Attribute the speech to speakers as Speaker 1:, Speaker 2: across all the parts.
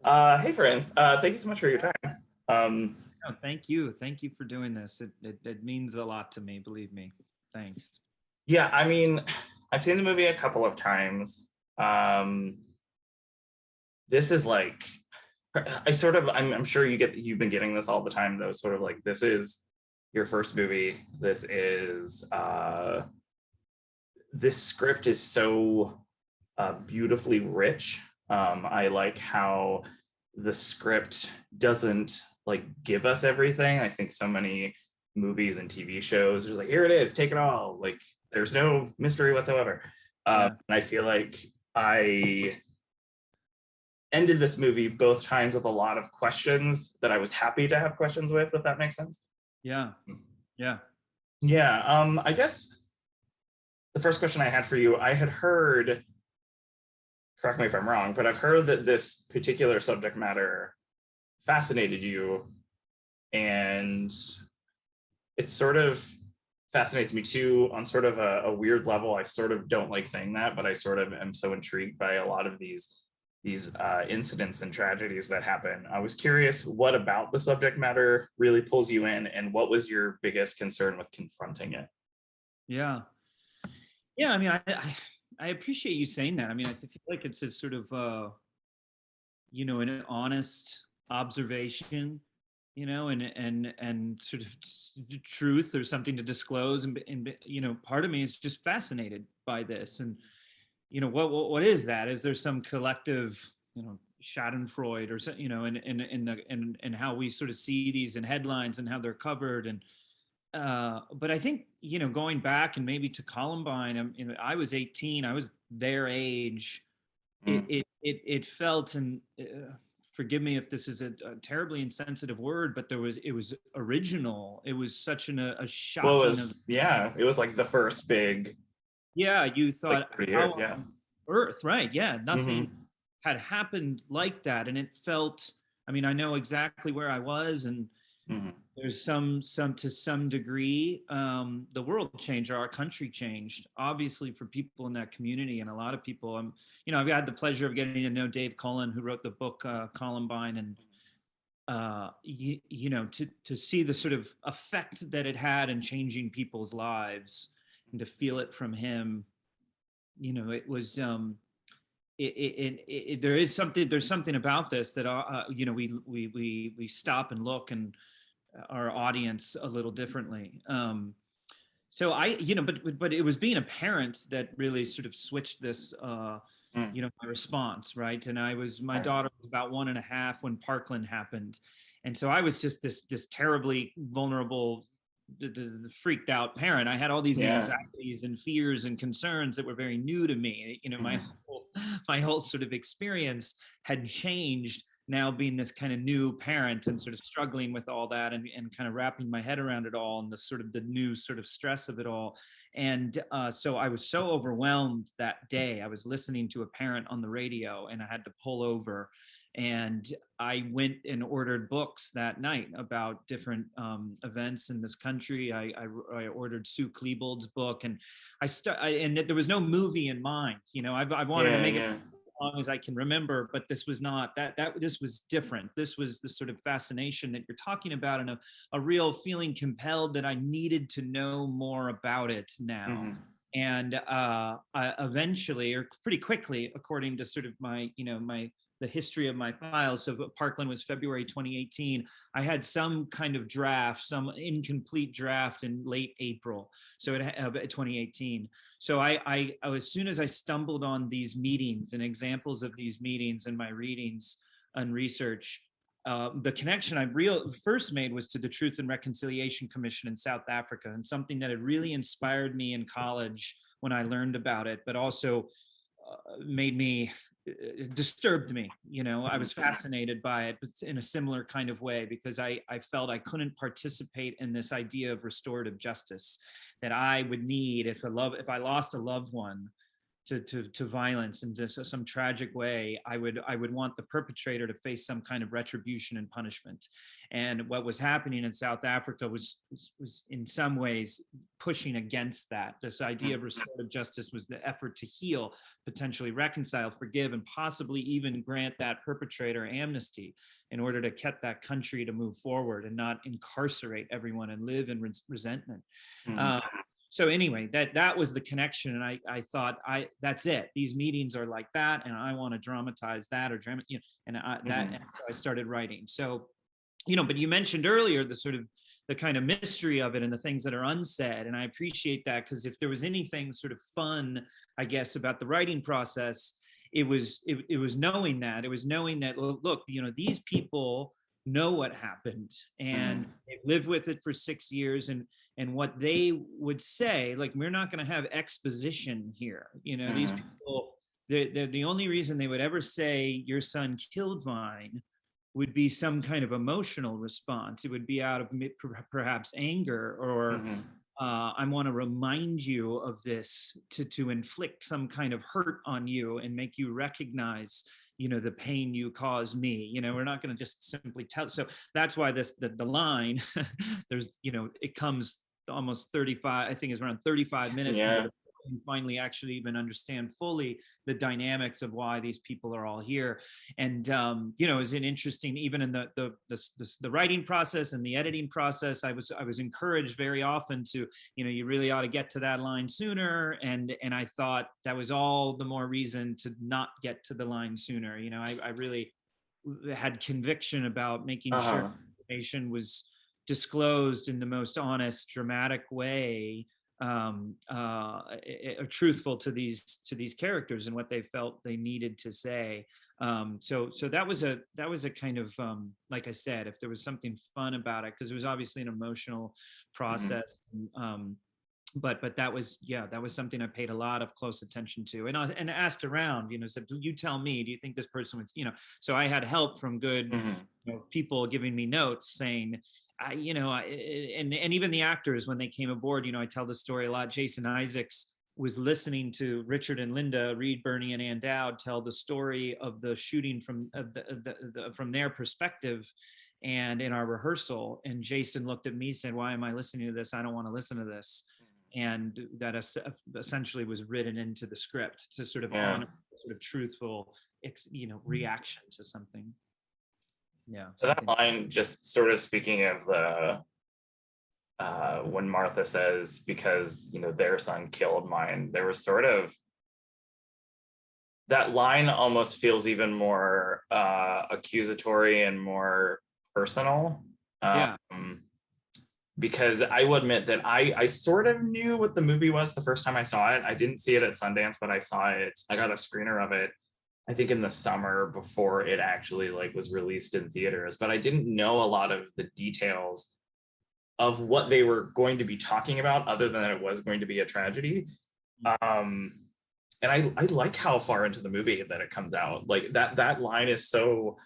Speaker 1: Hey, Fran. Thank you so much for your time. Um,
Speaker 2: No, thank you. Thank you for doing this. It means a lot to me, believe me. Thanks.
Speaker 1: yeah, I mean, I've seen the movie a couple of times. Um, this is like, I'm sure you've been getting this all the time, though. Sort of like, this is your first movie. This script is so beautifully rich. I like how the script doesn't like give us everything. I think so many movies and TV shows, there's like, here it is, take it all. Like, there's no mystery whatsoever.
Speaker 2: Yeah.
Speaker 1: And I feel like I ended this movie both times with a lot of questions that I was happy to have questions with, if that makes sense.
Speaker 2: Yeah. Yeah.
Speaker 1: Yeah, I guess the first question I had for you, I had heard, correct me if I'm wrong, but I've heard that this particular subject matter fascinated you, and it sort of fascinates me too on sort of a weird level. I sort of don't like saying that, but I sort of am so intrigued by a lot of these incidents and tragedies that happen. I was curious what about the subject matter really pulls you in, and what was your biggest concern with confronting it?
Speaker 2: Yeah. Yeah. I mean, I appreciate you saying that. I mean, I feel like it's a sort of an honest observation, and sort of truth or something to disclose, and part of me is just fascinated by this. And what is that? Is there some collective, Schadenfreude or in how we sort of see these in headlines and how they're covered? And but I think going back and maybe to Columbine, I was 18, I was their age. it
Speaker 1: Mm.
Speaker 2: it it felt, and forgive me if this is a terribly insensitive word, but it was original. It was such a
Speaker 1: Well,
Speaker 2: shocking of,
Speaker 1: it was like the first big,
Speaker 2: yeah, you
Speaker 1: like,
Speaker 2: thought,
Speaker 1: 30
Speaker 2: how
Speaker 1: years. Yeah.
Speaker 2: on earth, right? Yeah, nothing
Speaker 1: Hmm.
Speaker 2: had happened like that. And it felt, I mean, I know exactly where I was. And
Speaker 1: Hmm.
Speaker 2: there's some to some degree, the world changed, or our country changed, obviously, for people in that community. And a lot of people, I've had the pleasure of getting to know Dave Cullen, who wrote the book Columbine. And to see the sort of effect that it had in changing people's lives, and to feel it from him, it was, there's something about this that, we stop and look, and our audience a little differently. So but it was being a parent that really sort of switched this,
Speaker 1: Mm.
Speaker 2: my response, right? And my
Speaker 1: Right.
Speaker 2: daughter was about 1.5 when Parkland happened. And so I was just this terribly vulnerable, freaked out parent. I had all these
Speaker 1: Yeah.
Speaker 2: anxieties and fears and concerns that were very new to me.
Speaker 1: Mhm.
Speaker 2: My whole sort of experience had changed, now being this kind of new parent and sort of struggling with all that, and kind of wrapping my head around it all, and the sort of the new sort of stress of it all. And so I was so overwhelmed that day. I was listening to a parent on the radio, and I had to pull over. And I went and ordered books that night about different events in this country. I ordered Sue Klebold's book, and and there was no movie in mind. I've wanted to
Speaker 1: Yeah,
Speaker 2: make it
Speaker 1: yeah.
Speaker 2: long as I can remember, but this was not that. This was different. This was the sort of fascination that you're talking about, and a real feeling compelled that I needed to know more about it now.
Speaker 1: Mhm.
Speaker 2: And I eventually, or pretty quickly, according to sort of the history of my files. So Parkland was February 2018. I had some kind of draft, some incomplete draft in late April. So 2018. So as soon as I stumbled on these meetings and examples of these meetings in my readings and research, the connection I first made was to the Truth and Reconciliation Commission in South Africa, and something that had really inspired me in college when I learned about it, but also made me, disturbed me. I was
Speaker 1: Mhm.
Speaker 2: fascinated by it, but in a similar kind of way, because I felt I couldn't participate in this idea of restorative justice that I would need if I lost a loved one, to violence in just some tragic way, I would want the perpetrator to face some kind of retribution and punishment. And what was happening in South Africa was in some ways pushing against that. This idea of restorative justice was the effort to heal, potentially reconcile, forgive, and possibly even grant that perpetrator amnesty in order to get that country to move forward and not incarcerate everyone and live in resentment. So anyway, that was the connection, and I thought that's it. These meetings are like that, and I want to dramatize that or drama, and and so I started writing. So, but you mentioned earlier the sort of the kind of mystery of it and the things that are unsaid, and I appreciate that, because if there was anything sort of fun, I guess, about the writing process, it was knowing that well, look, these people know what happened, and they've lived with it for 6 years, and what they would say, like, we're not going to have exposition here. These people, the only reason they would ever say your son killed mine would be some kind of emotional response. It would be out of perhaps anger, or I want to remind you of this to inflict some kind of hurt on you and make you recognize the pain you caused me. We're not going to just simply tell. So that's why the line there's it comes almost 35, I think it's around 35 minutes and finally actually even understand fully the dynamics of why these people are all here. And is it interesting, even in the writing process and the editing process, I was encouraged very often to, you really ought to get to that line sooner, and I thought that was all the more reason to not get to the line sooner. I really had conviction about making sure information was disclosed in the most honest, dramatic way, truthful to these characters and what they felt they needed to say. So that was a kind of, like I said, if there was something fun about it, because it was obviously an emotional process. But that was something I paid a lot of close attention to, and asked around, said, you tell me, do you think this person was, so I had help from good people giving me notes saying, and even the actors, when they came aboard, I tell the story a lot. Jason Isaacs was listening to Richard and Linda Reed, Bernie, and Ann Dowd tell the story of the shooting from their perspective, and in our rehearsal. And Jason looked at me, said, "Why am I listening to this? I don't want to listen to this." And that essentially was written into the script to sort of honor sort of truthful, reaction to something. Yeah.
Speaker 1: So that line, just sort of speaking of the when Martha says, because their son killed mine, there was sort of that line almost feels even more accusatory and more personal. Because I will admit that I sort of knew what the movie was the first time I saw it. I didn't see it at Sundance, but I saw it. I got a screener of it, I think, in the summer before it actually was released in theaters. But I didn't know a lot of the details of what they were going to be talking about, other than that it was going to be a tragedy. And I like how far into the movie that it comes out. Like that line is so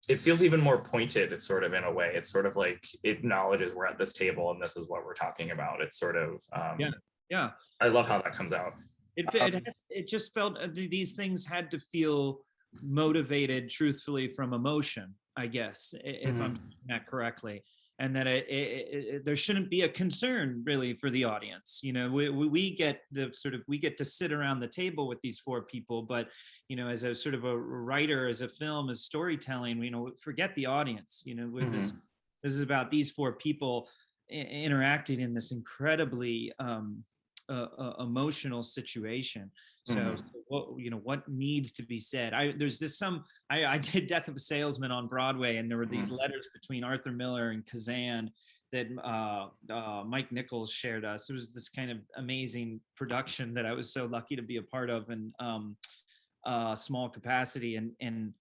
Speaker 1: it feels even more pointed. It's sort of, in a way, it's sort of like it acknowledges we're at this table and this is what we're talking about. It's sort of I love how that comes out.
Speaker 2: It just felt these things had to feel motivated truthfully from emotion, I guess, if I'm doing that correctly. And that there shouldn't be a concern really for the audience. We get to sit around the table with these four people, but as a sort of a writer, as a film, as storytelling, forget the audience. This is about these four people interacting in this incredibly emotional situation. So what needs to be said? I did Death of a Salesman on Broadway, and there were these letters between Arthur Miller and Kazan that Mike Nichols shared us. It was this kind of amazing production that I was so lucky to be a part of in small capacity, and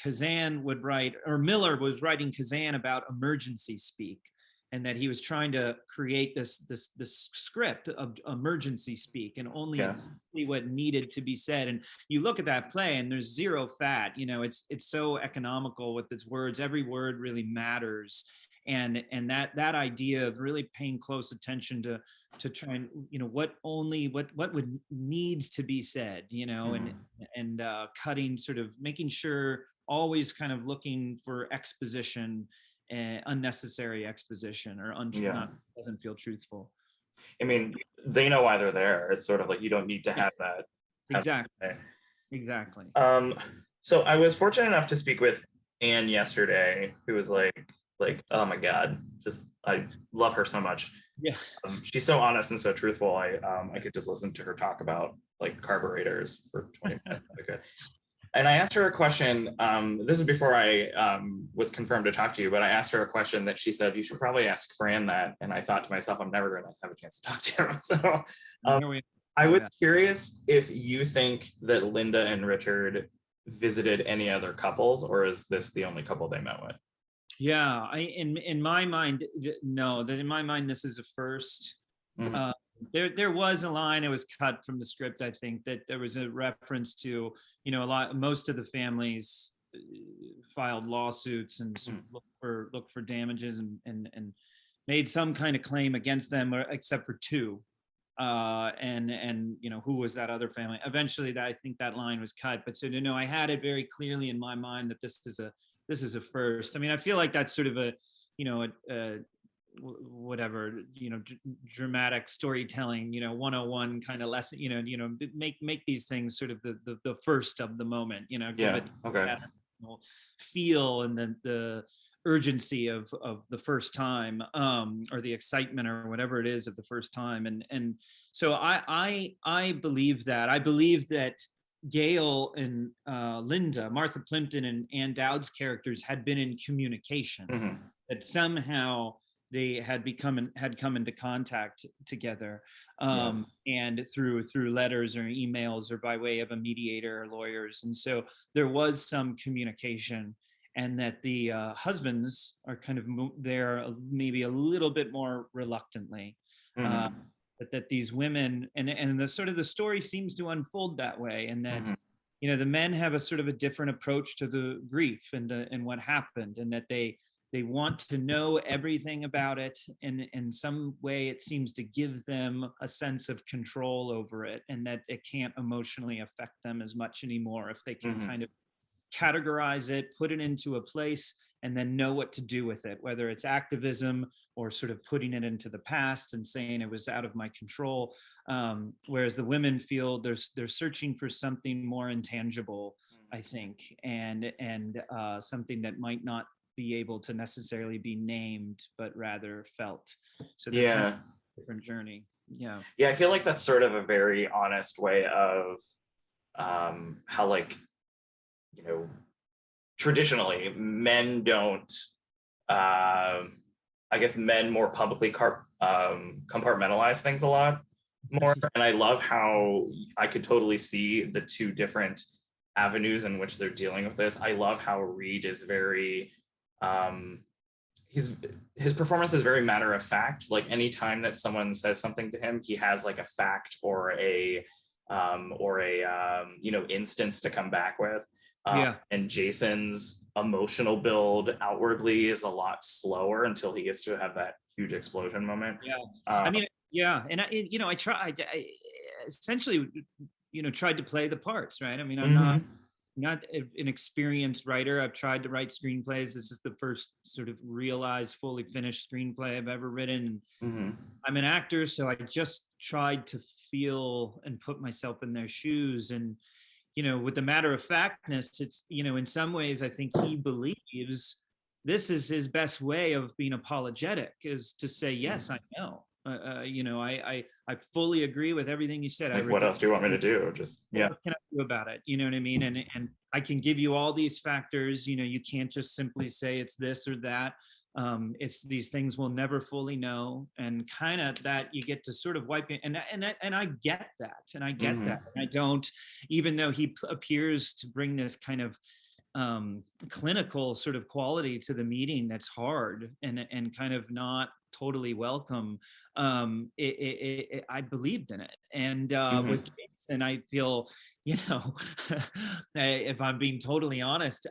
Speaker 2: Kazan would write, or Miller was writing Kazan about emergency speak, and that he was trying to create this script of emergency speak, and only exactly what needed to be said. And you look at that play, and there's zero fat. It's so economical with its words. Every word really matters, and that idea of really paying close attention to try and, what would needs to be said, and cutting, sort of making sure, always kind of looking for exposition, unnecessary exposition, or
Speaker 1: Yeah.
Speaker 2: not, doesn't feel truthful.
Speaker 1: I mean, they know why they're there. It's sort of like you don't need to have that.
Speaker 2: Exactly.
Speaker 1: That.
Speaker 2: Exactly.
Speaker 1: So I was fortunate enough to speak with Anne yesterday, who was like, oh my God, just I love her so much.
Speaker 2: Yeah.
Speaker 1: She's so honest and so truthful. I could just listen to her talk about like carburetors for 20 minutes. Okay. And I asked her a question. This is before I was confirmed to talk to you, but I asked her a question that she said, you should probably ask Fran that. And I thought to myself, I'm never going to have a chance to talk to him. So I was curious if you think that Linda and Richard visited any other couples, or is this the only couple they met with?
Speaker 2: Yeah, in my mind, no. That in my mind, this is a first.
Speaker 1: Mhm.
Speaker 2: There was a line, it was cut from the script, I think, that there was a reference to, most of the families filed lawsuits and sort of looked for damages, and made some kind of claim against them, except for two. And who was that other family? Eventually, I think that line was cut. But so, I had it very clearly in my mind that this is a first. I mean, I feel like that's sort of a whatever, dramatic storytelling, 101 kind of lesson, make these things sort of the first of the moment,
Speaker 1: Yeah.
Speaker 2: give it
Speaker 1: Okay.
Speaker 2: that feel, and then the urgency of the first time, or the excitement, or whatever it is, of the first time. And so I believe that Gail and Linda, Martha Plimpton and Ann Dowd's characters, had been in communication,
Speaker 1: Mhm.
Speaker 2: that somehow they had come into contact together, and through letters or emails, or by way of a mediator or lawyers. And so there was some communication, and that the husbands are kind of there maybe a little bit more reluctantly.
Speaker 1: Mhm.
Speaker 2: That these women, and the sort of the story seems to unfold that way, and that
Speaker 1: Mhm.
Speaker 2: the men have a sort of a different approach to the grief and what happened, and that they want to know everything about it, and in some way it seems to give them a sense of control over it, and that it can't emotionally affect them as much anymore if they can
Speaker 1: Mhm.
Speaker 2: kind of categorize it, put it into a place, and then know what to do with it, whether it's activism or sort of putting it into the past and saying it was out of my control. Whereas the women feel they're searching for something more intangible, I think, and something that might not be able to necessarily be named, but rather felt. So they're kind of
Speaker 1: Yeah.
Speaker 2: a different journey. Yeah.
Speaker 1: Yeah, I feel like that's sort of a very honest way of how, like, traditionally men don't, I guess men more publicly compartmentalize things a lot more. And I love how I could totally see the two different avenues in which they're dealing with this. I love how Reed is very, his performance is very matter of fact. Like anytime that someone says something to him, he has like a fact or a instance to come back with. And Jason's emotional build outwardly is a lot slower until he gets to have that huge explosion moment.
Speaker 2: Yeah. I mean, yeah. And I tried, essentially, tried to play the parts, right? I mean, I'm not an experienced writer. I've tried to write screenplays. This is the first sort of realized, fully finished screenplay I've ever written. I'm an actor, so I just tried to feel and put myself in their shoes. And, with the matter of factness, it's, in some ways, I think he believes this is his best way of being apologetic, is to say, yes, I know. I fully agree with everything you said.
Speaker 1: Like, what else do you want me to do? Just, yeah.
Speaker 2: What can I do about it? You know what I mean? And I can give you all these factors. You can't just simply say it's this or that. It's these things we'll never fully know, and kind of that you get to sort of wipe it. And I get that, and I get that. And I don't, even though he appears to bring this kind of clinical sort of quality to the meeting that's hard and kind of not totally welcome, I believed in it. And with
Speaker 1: Mhm.
Speaker 2: Jason, I feel, you know, if I'm being totally honest,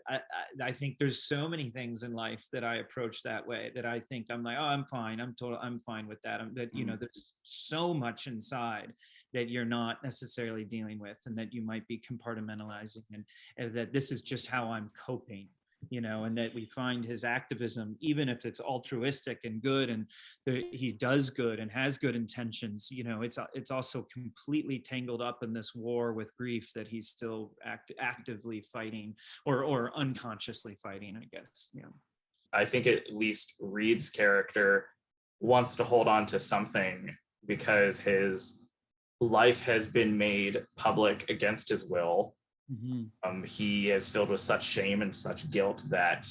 Speaker 2: I think there's so many things in life that I approach that way, that I think I'm like, oh, I'm fine. I'm fine with that.
Speaker 1: Mhm.
Speaker 2: There's so much inside that you're not necessarily dealing with, and that you might be compartmentalizing, and that this is just how I'm coping, and that we find his activism, even if it's altruistic and good, and he does good and has good intentions, it's also completely tangled up in this war with grief that he's still actively fighting, or unconsciously fighting, I guess.
Speaker 1: I think at least Reed's character wants to hold on to something because his life has been made public against his will.
Speaker 2: Mm-hmm.
Speaker 1: He is filled with such shame and such guilt that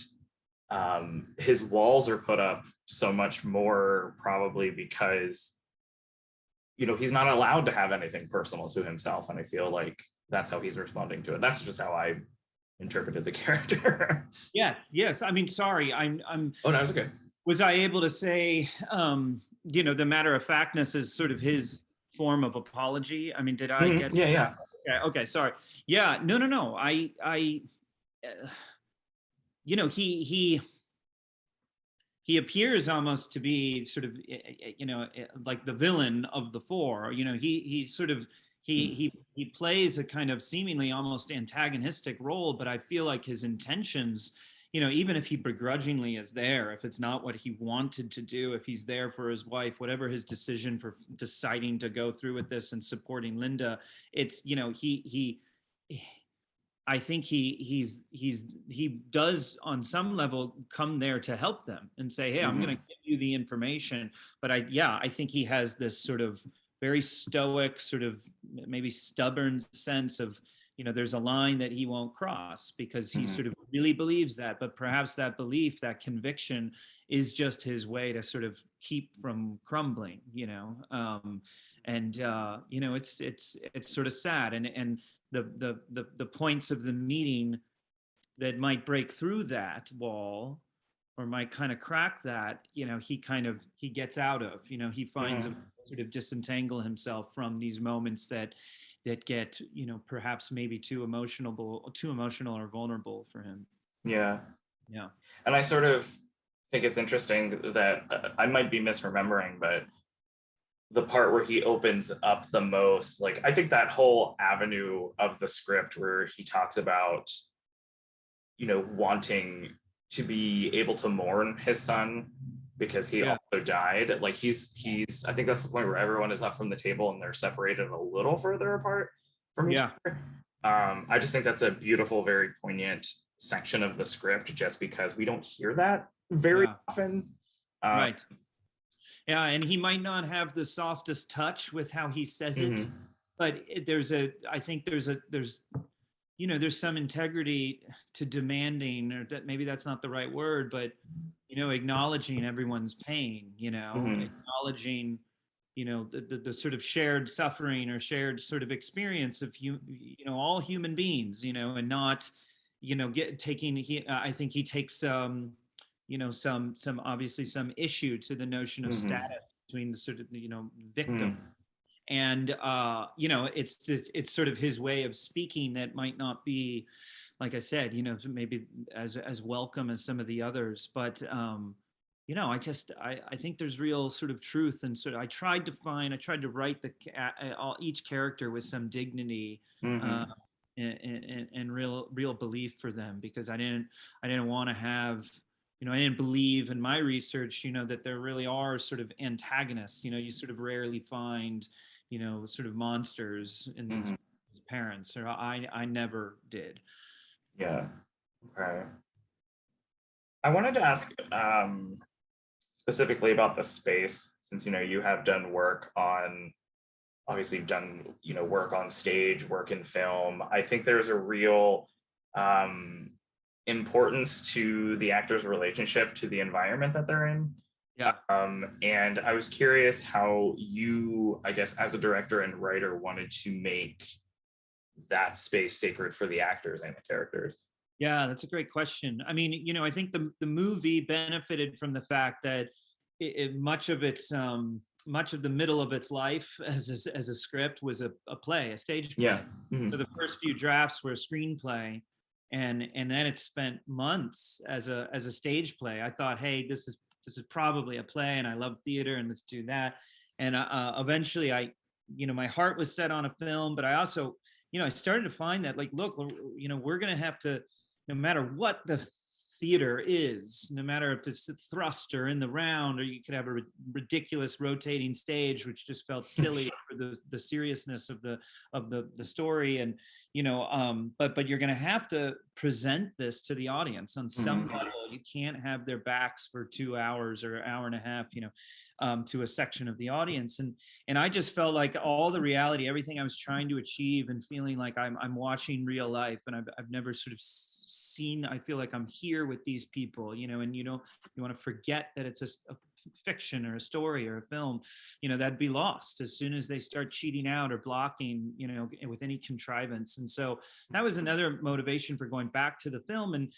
Speaker 1: his walls are put up so much more, probably because he's not allowed to have anything personal to himself, and I feel like that's how he's responding to it. That's just how I interpreted the character.
Speaker 2: Yes. I mean, sorry, I'm
Speaker 1: Oh no, it's okay.
Speaker 2: was I able to say, the matter of factness is sort of his form of apology? I mean, did I
Speaker 1: Mhm.
Speaker 2: get
Speaker 1: Yeah,
Speaker 2: that?
Speaker 1: yeah.
Speaker 2: Okay, sorry. Yeah, no. Uh, he appears almost to be sort of, like the villain of the four. He sort of he plays a kind of seemingly almost antagonistic role, but I feel like his intentions, even if he begrudgingly is there, if it's not what he wanted to do, if he's there for his wife, whatever his decision for deciding to go through with this and supporting Linda, it's, I think he does on some level come there to help them and say, hey, I'm going to
Speaker 1: Mhm.
Speaker 2: give you the information. But I think he has this sort of very stoic, sort of maybe stubborn sense of, there's a line that he won't cross, because he
Speaker 1: Mhm.
Speaker 2: sort of really believes that. But perhaps that belief, that conviction, is just his way to sort of keep from crumbling. It's sort of sad, and the points of the meeting that might break through that wall, or might kind of crack that, he gets out of, he finds a
Speaker 1: Mhm.
Speaker 2: sort of disentangle himself from these moments that get, perhaps maybe too emotional or vulnerable for him.
Speaker 1: Yeah.
Speaker 2: Yeah.
Speaker 1: And I sort of think it's interesting that I might be misremembering, but the part where he opens up the most, like, I think that whole avenue of the script where he talks about, wanting to be able to mourn his son because he
Speaker 2: Yeah.
Speaker 1: also died. Like I think that's the point where everyone is up from the table and they're separated a little further apart from each
Speaker 2: Yeah.
Speaker 1: other. I just think that's a beautiful, very poignant section of the script, just because we don't hear that very
Speaker 2: Yeah.
Speaker 1: often. Um,
Speaker 2: Right. Yeah, and he might not have the softest touch with how he says it,
Speaker 1: mhm.
Speaker 2: but I think there's some integrity to demanding, or that maybe that's not the right word, but acknowledging everyone's pain,
Speaker 1: Mhm.
Speaker 2: acknowledging, the sort of shared suffering or shared sort of experience of all human beings, and not, get taking I think he takes some obviously some issue to the notion of
Speaker 1: Mhm.
Speaker 2: status between the sort of, victim.
Speaker 1: Mhm.
Speaker 2: And it's sort of his way of speaking that might not be, like I said, maybe as welcome as some of the others, but I think there's real sort of truth, and sort of I tried to write each character with some dignity, uh,
Speaker 1: Mhm.
Speaker 2: and real belief for them, because I didn't want to have, I didn't believe in my research, that there really are sort of antagonists. You sort of rarely find, sort of monsters in these
Speaker 1: Mhm.
Speaker 2: parents, or I never did.
Speaker 1: Yeah. Okay. I wanted to ask specifically about the space, since you have done work on, obviously you've done work on stage, work in film. I think there's a real um, importance to the actor's relationship to the environment that they're in.
Speaker 2: Yeah.
Speaker 1: And I was curious how you, I guess, as a director and writer, wanted to make that space sacred for the actors and the characters.
Speaker 2: Yeah, that's a great question. I mean, I think the movie benefited from the fact that much of the middle of its life as a script was a play, a stage play.
Speaker 1: Yeah. Mhm.
Speaker 2: So the first few drafts were a screenplay, and then it spent months as a stage play. I thought, hey, this is probably a play, and I love theater, and let's do that. And eventually, my heart was set on a film, but I also, I started to find that, like, look, we're going to have to, no matter what the theater is, no matter if it's a thrust or in the round, or you could have a ridiculous rotating stage, which just felt silly for the seriousness of the story. And but you're going to have to present this to the audience on some level. You can't have their backs for 2 hours or an hour and a half, to a section of the audience. And I just felt like all the reality, everything I was trying to achieve, and feeling like I'm watching real life, and I've never sort of seen, I feel like I'm here with these people, and you want to forget that it's a fiction or a story or a film, that'd be lost as soon as they start cheating out or blocking, with any contrivance. And so that was another motivation for going back to the film. And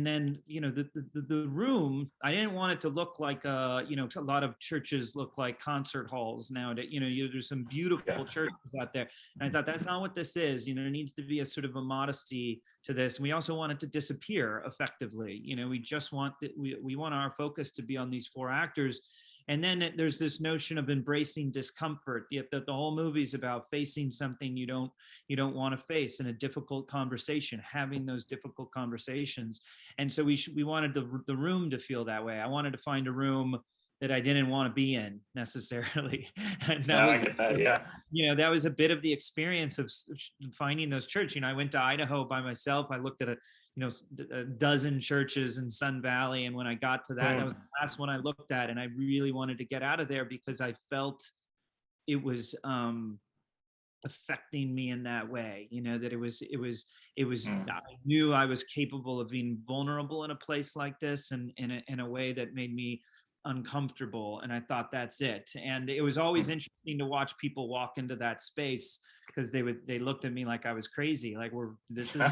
Speaker 2: then, the room, I didn't want it to look like, a lot of churches look like concert halls nowadays. There's some beautiful churches out there. And I thought, that's not what this is. There needs to be a sort of a modesty to this. And we also want it to disappear effectively. We just want, we want our focus to be on these 4 actors. And then there's this notion of embracing discomfort. Yet the whole movie's about facing something you don't want to face, in a difficult conversation, having those difficult conversations. And so we wanted the room to feel that way. I wanted to find a room that I didn't want to be in necessarily. And that was, I get that, yeah. That was a bit of the experience of finding those churches. I went to Idaho by myself. I looked at a dozen churches in Sun Valley. And when I got to that was the last one I looked at. And I really wanted to get out of there because I felt it was affecting me in that way, that it was, I knew I was capable of being vulnerable in a place like this, and in a way that made me uncomfortable. And I thought, that's it. And it was always interesting to watch people walk into that space, because they looked at me like I was crazy, like, this is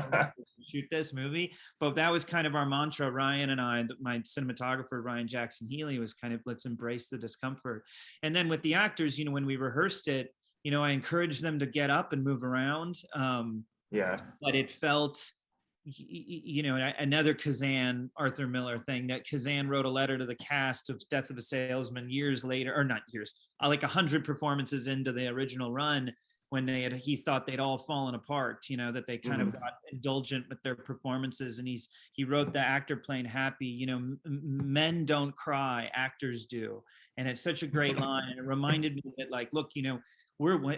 Speaker 2: shoot this movie. But that was kind of our mantra. Ryan and I, my cinematographer Ryan Jackson Healy, was kind of, let's embrace the discomfort. And then with the actors, when we rehearsed it, I encouraged them to get up and move around. But it felt, another Kazan, Arthur Miller thing, that Kazan wrote a letter to the cast of Death of a Salesman years later, or not years, like 100 performances into the original run, when he thought they'd all fallen apart, that they kind of got indulgent with their performances. And he wrote the actor playing Happy, men don't cry, actors do. And it's such a great line. And it reminded me that, like, look,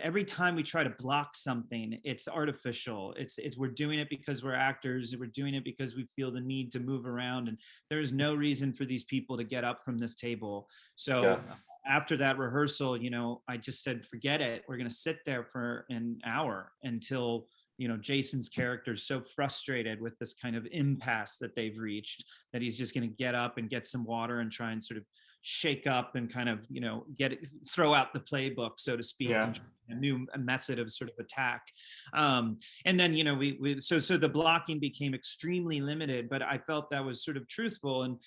Speaker 2: every time we try to block something, it's artificial. We're doing it because we're actors. We're doing it because we feel the need to move around. And there's no reason for these people to get up from this table. So after that rehearsal, I just said, forget it. We're going to sit there for an hour until, Jason's character is so frustrated with this kind of impasse that they've reached, that he's just going to get up and get some water and try and sort of shake up and kind of, throw out the playbook, so to speak, and a new method of sort of attack. And then, so the blocking became extremely limited, but I felt that was sort of truthful, and,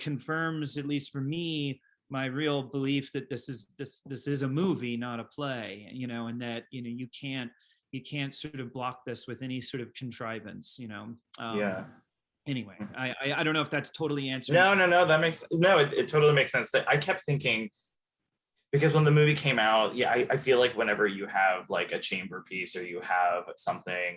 Speaker 2: confirms, at least for me, my real belief that this is a movie, not a play, and that, you can't sort of block this with any sort of contrivance, Anyway, I don't know if that's totally answered.
Speaker 1: No, it totally makes sense. That I kept thinking, because when the movie came out, I feel like whenever you have like a chamber piece, or you have something,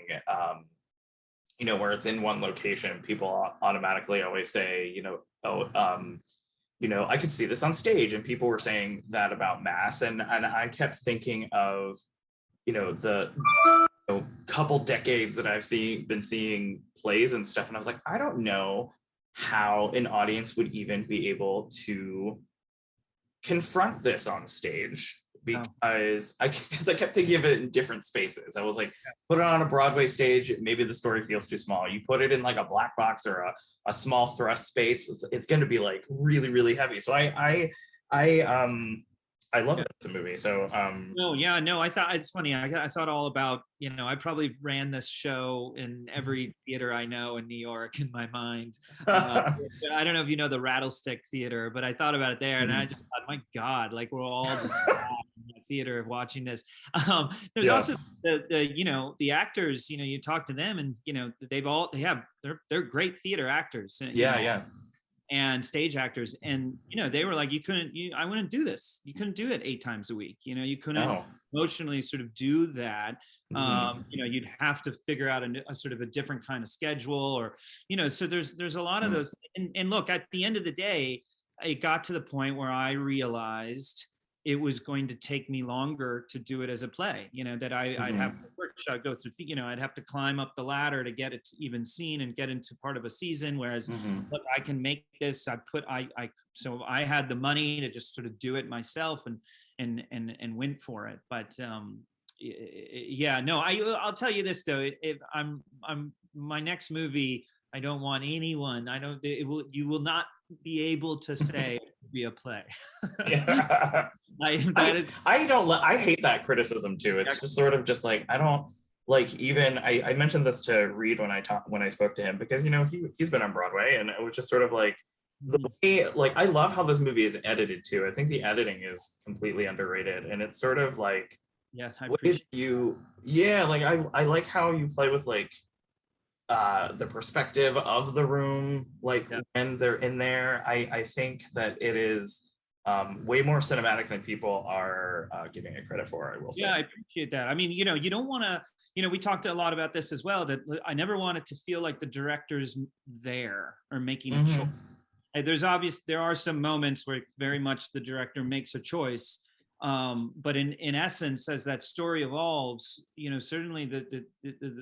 Speaker 1: where it's in one location, people automatically always say, I could see this on stage, and people were saying that about Mass, and I kept thinking of, the couple decades that I've been seeing plays and stuff, and I was like, I don't know how an audience would even be able to confront this on stage, because I kept thinking of it in different spaces. I was like, put it on a Broadway stage, maybe the story feels too small. You put it in like a black box or a small thrust space, it's going to be like really, really heavy. So I I love that it's a movie. So
Speaker 2: No, yeah, no, I thought it's funny. I thought all about, I probably ran this show in every theater I know in New York in my mind. I don't know if you know the Rattlestick Theater, but I thought about it there, and I just thought, my God, like we're all just in the theater watching this. There's
Speaker 1: yeah,
Speaker 2: also the actors. You talk to them, and they're great theater actors.
Speaker 1: yeah, yeah.
Speaker 2: And stage actors, and they were like, I wouldn't do this, you couldn't do it 8 times a week, you couldn't
Speaker 1: No.
Speaker 2: emotionally sort of do that.
Speaker 1: Mhm.
Speaker 2: You'd have to figure out a sort of a different kind of schedule, or so there's a lot of
Speaker 1: Mhm.
Speaker 2: those, and look, at the end of the day, it got to the point where I realized it was going to take me longer to do it as a play, that I'd have to
Speaker 1: Mhm.
Speaker 2: workshop, go through, I'd have to climb up the ladder to get it even seen and get into part of a season. Whereas,
Speaker 1: Mhm.
Speaker 2: look, I can make this. So I had the money to just sort of do it myself and went for it. But yeah, no, I'll tell you this though. If I'm my next movie, I don't want anyone. I don't. You will not be able to say it will be a play.
Speaker 1: Yeah.
Speaker 2: That is.
Speaker 1: I hate that criticism too. It's just sort of just like I don't like even I mentioned this to Reed when I spoke to him because he's been on Broadway and it was just sort of like the way like I love how this movie is edited too. I think the editing is completely underrated and it's sort of like
Speaker 2: Yeah, I
Speaker 1: with
Speaker 2: appreciate.
Speaker 1: you yeah like I like how you play with like the perspective of the room like
Speaker 2: Yeah.
Speaker 1: when they're in there. I think that it is way more cinematic than people are giving it credit for, I will say.
Speaker 2: Yeah, I appreciate that. I mean, you don't want to, we talked a lot about this as well, that I never want it to feel like the director's there or making a choice.
Speaker 1: Mm-hmm.
Speaker 2: There are some moments where very much the director makes a choice. But in essence, as that story evolves, certainly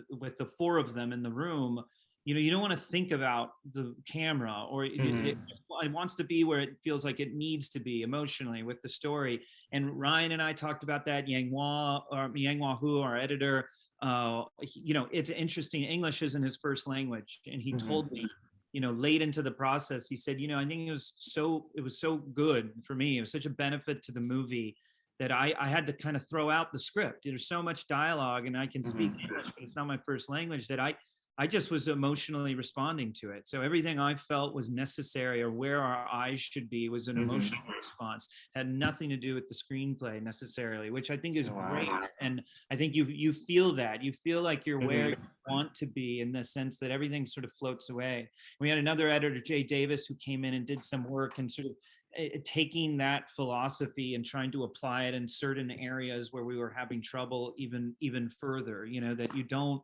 Speaker 2: with the four of them in the room, you don't want to think about the camera, or
Speaker 1: Mm-hmm.
Speaker 2: it wants to be where it feels like it needs to be emotionally with the story. And Ryan and I talked about that. Yang Hua Hu, our editor, it's interesting. English isn't his first language, and he
Speaker 1: Mm-hmm.
Speaker 2: told me, late into the process, he said, I think it was so good for me. It was such a benefit to the movie that I had to kind of throw out the script. There's so much dialogue, and I can speak
Speaker 1: Mm-hmm.
Speaker 2: English, but it's not my first language, that I just was emotionally responding to it. So everything I felt was necessary, or where our eyes should be, was an
Speaker 1: Mm-hmm.
Speaker 2: emotional response. Had nothing to do with the screenplay necessarily, which I think is great.
Speaker 1: Wow.
Speaker 2: And I think you feel that. You feel like you're where you
Speaker 1: Mm-hmm.
Speaker 2: want to be, in the sense that everything sort of floats away. We had another editor, Jay Davis, who came in and did some work and sort of taking that philosophy and trying to apply it in certain areas where we were having trouble even further. That you don't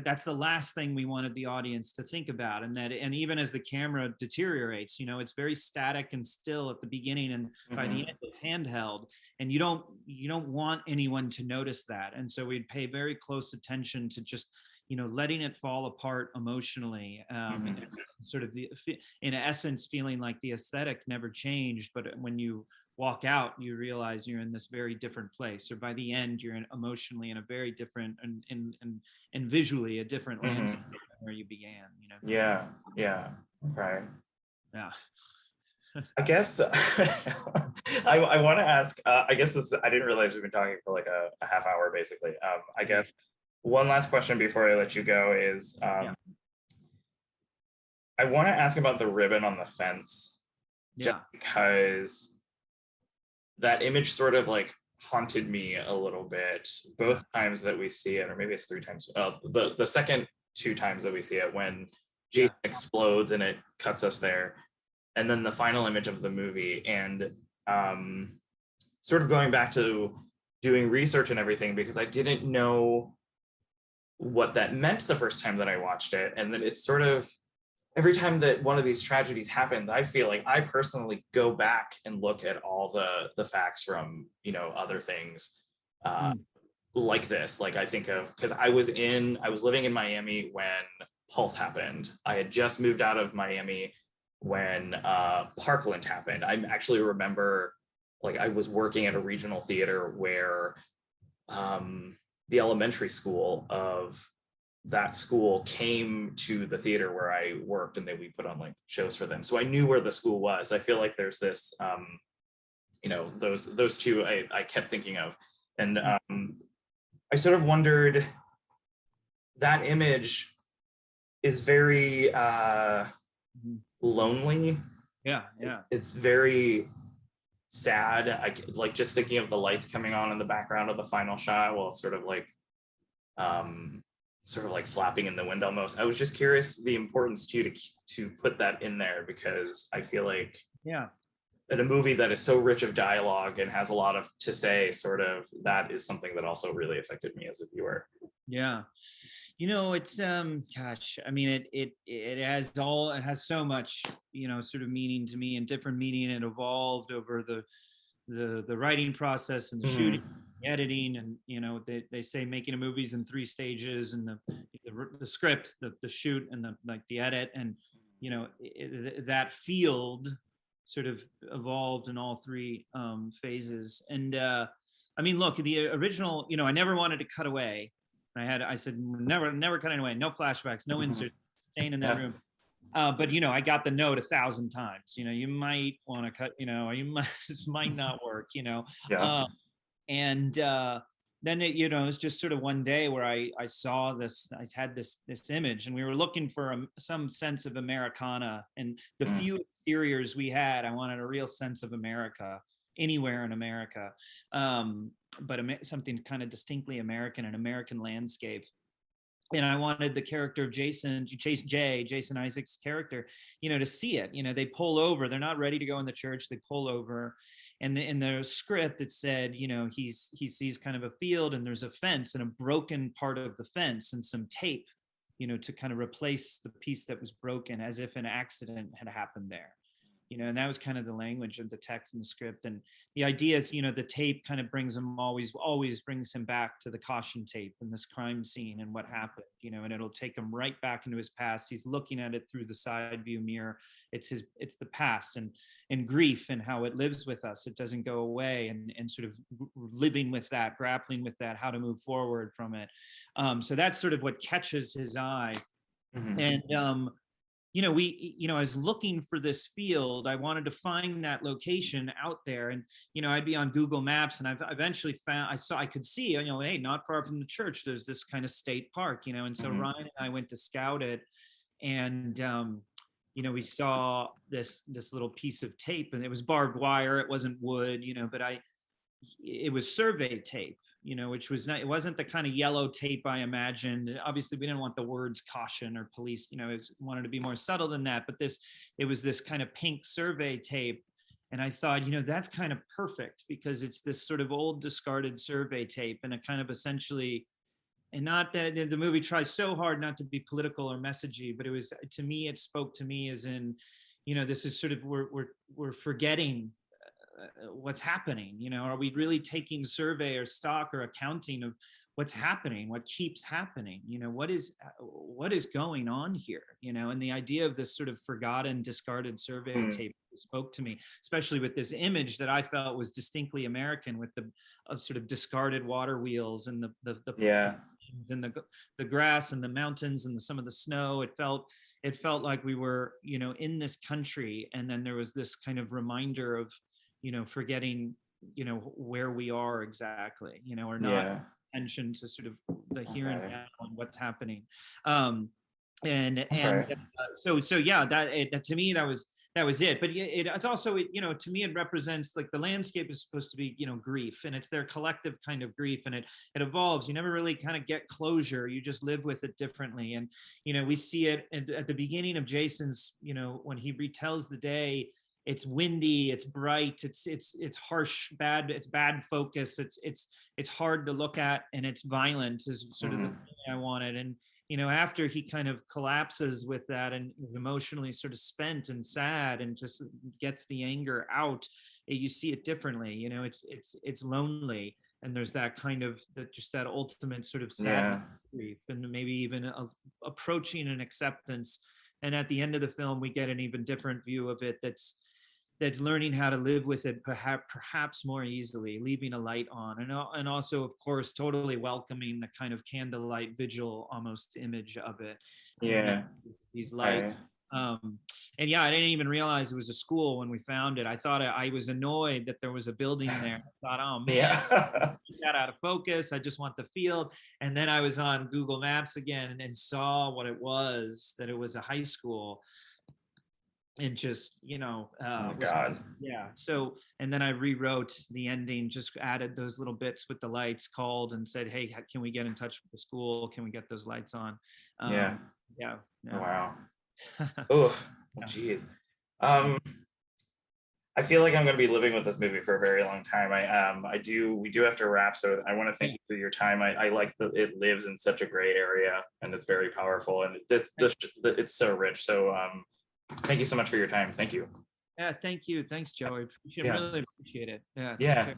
Speaker 2: that's the last thing we wanted the audience to think about. And even as the camera deteriorates, it's very static and still at the beginning, and by the
Speaker 1: Mm-hmm.
Speaker 2: end it's handheld, and you don't want anyone to notice that. And so we'd pay very close attention to just letting it fall apart emotionally, and
Speaker 1: Mm-hmm.
Speaker 2: sort of in essence feeling like the aesthetic never changed, but when you walk out, you realize you're in this very different place, or by the end you're emotionally in a very different, and visually a different landscape
Speaker 1: Mm-hmm.
Speaker 2: than where you began.
Speaker 1: Yeah, yeah. Okay.
Speaker 2: Yeah.
Speaker 1: I guess I want to ask. I guess I didn't realize we've been talking for like a half hour basically. I guess one last question before I let you go is
Speaker 2: Yeah.
Speaker 1: I want to ask about the ribbon on the fence, just
Speaker 2: Yeah.
Speaker 1: because that image sort of like haunted me a little bit
Speaker 2: Yeah.
Speaker 1: both times that we see it, or maybe it's 3 times. The second 2 times that we see it, when
Speaker 2: Yeah.
Speaker 1: Jason explodes and it cuts us there, and then the final image of the movie. And sort of going back to doing research and everything, because I didn't know what that meant the first time that I watched it. And then it's sort of every time that one of these tragedies happens, I feel like I personally go back and look at all the facts from other things uh,
Speaker 2: Mm.
Speaker 1: like this. Like I think of, because I was living in Miami when Pulse happened. I had just moved out of Miami when Parkland happened. I actually remember, like, I was working at a regional theater where the elementary school of that school came to the theater where I worked, and then we put on like shows for them. So I knew where the school was. I feel like there's this those two I kept thinking of. And I sort of wondered, that image is very lonely.
Speaker 2: Yeah, yeah.
Speaker 1: It's very sad. I like just thinking of the lights coming on in the background of the final shot while it's sort of like flapping in the wind almost. I was just curious the importance to put that in there, because I feel like
Speaker 2: Yeah.
Speaker 1: in a movie that is so rich of dialogue and has a lot of to say, sort of, that is something that also really affected me as a viewer.
Speaker 2: Yeah. It's gosh, I mean, it has so much, sort of meaning to me, and different meaning. It evolved over the writing process and the shooting, the editing, and they say making a movie's in 3 stages, and the script, the shoot, and the edit, and that field sort of evolved in all 3 phases. And I mean, look, the original, I never wanted to cut away. I said, never cutting away, no flashbacks, no inserts, staying in that room. But I got the note 1,000 times. You might want to cut. This might not work.
Speaker 1: Yeah.
Speaker 2: And then it was just sort of one day where I saw this. I had this image, and we were looking for some sense of Americana. And the few exteriors we had, I wanted a real sense of America, anywhere in America, but something kind of distinctly American, an American landscape. And I wanted the character of Jason Isaacs' character, to see it. They pull over. They're not ready to go in the church. They pull over, and in the script it said, he sees kind of a field, and there's a fence and a broken part of the fence and some tape, to kind of replace the piece that was broken, as if an accident had happened there. And that was kind of the language of the text and the script. And the idea is, the tape kind of brings him always brings him back to the caution tape and this crime scene and what happened, and it'll take him right back into his past. He's looking at it through the side view mirror. It's the past and grief and how it lives with us. It doesn't go away, and sort of living with that, grappling with that, how to move forward from it. So that's sort of what catches his eye. And, I was looking for this field. I wanted to find that location out there, and I'd be on Google Maps, and I've eventually found. I could see, hey, not far from the church, there's this kind of state park, and so Ryan and I went to scout it, and we saw this little piece of tape, and it was barbed wire. It wasn't wood, but it was survey tape, which was not, it wasn't the kind of yellow tape I imagined. Obviously, we didn't want the words caution or police, it wanted to be more subtle than that. But it was this kind of pink survey tape. And I thought, that's kind of perfect, because it's this sort of old discarded survey tape, and it kind of essentially, and not that the movie tries so hard not to be political or messagey, but it was, to me, it spoke to me as in, this is sort of, we're forgetting what's happening. Are we really taking survey or stock or accounting of what's happening, what keeps happening? What is going on here? And the idea of this sort of forgotten, discarded survey tape spoke to me, especially with this image that I felt was distinctly American, with the sort of discarded water wheels and the and the grass and the mountains and some of the snow. It felt like we were, in this country, and then there was this kind of reminder of, forgetting, where we are exactly, or not attention to sort of the here and now and what's happening. So yeah, that to me, that was it. But it's also, to me, it represents, like, the landscape is supposed to be, grief, and it's their collective kind of grief, and it evolves. You never really kind of get closure. You just live with it differently. And, we see it at the beginning of Jason's, when he retells the day. It's windy, it's bright, it's harsh, it's bad focus, it's hard to look at, and it's violent, is sort of the thing I wanted. And after he kind of collapses with that and is emotionally sort of spent and sad and just gets the anger out, you see it differently. It's lonely, and there's that kind of just that ultimate sort of sadness, grief, and maybe even approaching an acceptance. And at the end of the film, we get an even different view of it, that's learning how to live with it perhaps more easily, leaving a light on, and also, of course, totally welcoming the kind of candlelight vigil almost image of it.
Speaker 1: Yeah.
Speaker 2: These lights, And yeah, I didn't even realize it was a school when we found it. I thought I was annoyed that there was a building there. I thought, oh man,
Speaker 1: Yeah.
Speaker 2: got out of focus. I just want the field. And then I was on Google Maps again and saw what it was, that it was a high school. And just,
Speaker 1: Oh my God.
Speaker 2: yeah. So, and then I rewrote the ending, just added those little bits with the lights, called and said, hey, can we get in touch with the school? Can we get those lights on?
Speaker 1: Yeah.
Speaker 2: Yeah.
Speaker 1: Oh,
Speaker 2: Yeah.
Speaker 1: wow. Oh, geez. I feel like I'm going to be living with this movie for a very long time. We do have to wrap. So I want to thank you for your time. I like that it lives in such a gray area and it's very powerful and it's so rich. So thank you so much for your time. Thank you.
Speaker 2: Yeah. Thank you. Thanks, Joey.
Speaker 1: Yeah.
Speaker 2: Really appreciate it. Yeah. Take
Speaker 1: Yeah.
Speaker 2: care.